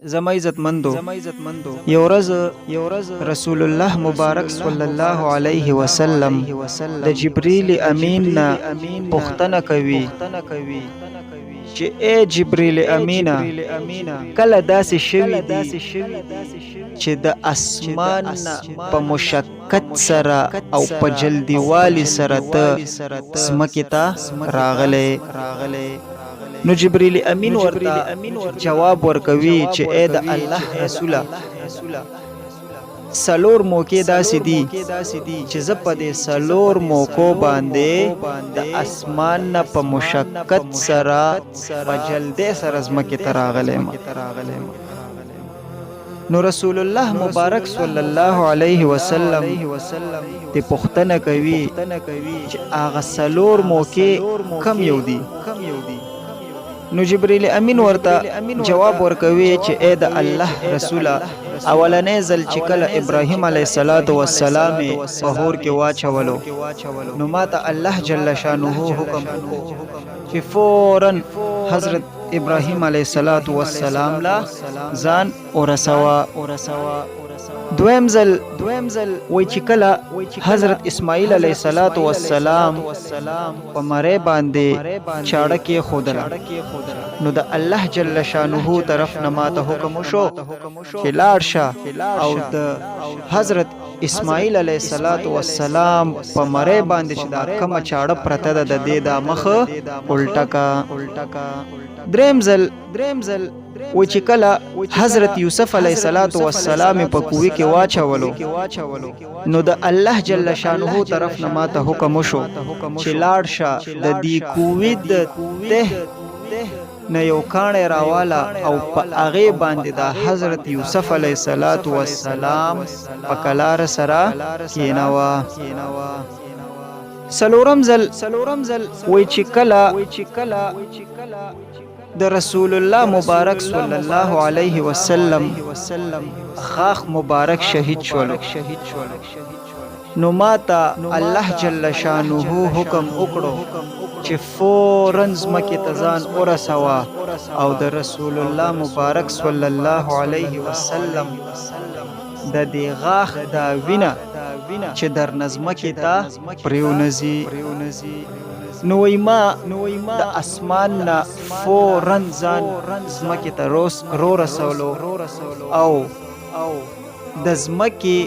زما عزتمندو یو ورځ رسول الله مبارک صلی الله علیه وسلم د جبرئیل امین نه پوښتنه کوي چې اے جبرئیل امینا کله داسې شوي دي چې د اسمان په مشکت سره او په جلدیوالي سره ته ځمکې ته راغلی. نو جبرئیل امین ورته جواب ورکوي چې اے د الله رسوله سلور موقع داسې دي چې زه په دې سلور موقعو باندې د اسمان نه په مشکت سره په جلدې سره ځمکې ته راغلی یم. نو رسول الله مبارک صلی الله علیه وسلم د پوښتنه کوي چې هغه سلور موقع کم یو دي. نو جبرئیل امین ورته جواب ورکوي چې اے د الله رسوله اولنې ځل چې کله ابراهیم علیه السلام په اور کې واچولو نو ماته الله جل شانه حکم چې فوراً حضرت ابراهیم علیه السلام لا ځان ورسوا. دویم ځل وای چې کله حضرت اسماعیل علیه السلام په مړی باندې چاړه کې خودله نو د الله جل شانه طرف نه ماته حکم وشو چې لاړ شه او د حضرت اسماعیل علیه السلام په مړی باندې چې دا کومه چاړه پرته ده د دې دا مخه الټه کا. دریم ځل و چې کله حضرت یوسف علیه السلام په کوی کې واچولو نو د الله جل شانه طرف نه ماته حکم وشو چې لاړ شه د دې کوی د ته نه یو کاڼی راواله او په هغې باندې د حضرت یوسف علیه السلام په کلار سره کېنوه. څلورم ځل وای چې کله د رسول الله مبارک صلی الله علیه وسلم خاخ مبارک شهید شولو نو ماته الله جل شانه حکم وکړو چې فوراً ځمکې ته ځان ورسوه او د رسول الله مبارک صلی الله علیه وسلم د دې غاښ دا وینه چې در نظمکې ته پریونځي. نو وای ما د اسمان نه فوراً ځان ځمکې ته رو رسولو او د ځمکې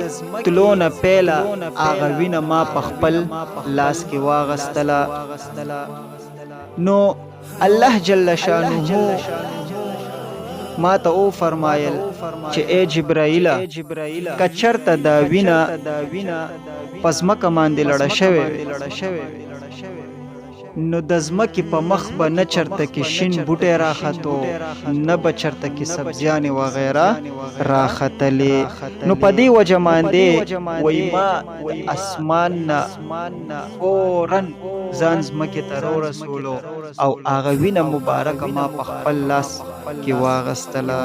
تلو نه پیله هغه وینه ما په خپل لاس کې واغستله. نو الله جل شانه ما ته او فرمایل چې اے جبرائیل که چرته دا وینه په ځمکه باندې لړه شوې نو د ځمکې په مخ به نه چرته کې شین بوټی راختو نه به چرته کې سبزیانې وغیره راختلې. نو په دې وجه باندې وای ما د اسمان نه فوراً ځان ځمکې ته رسولو او هغه وینه مبارکه ما په خپل لاس کې واغستله.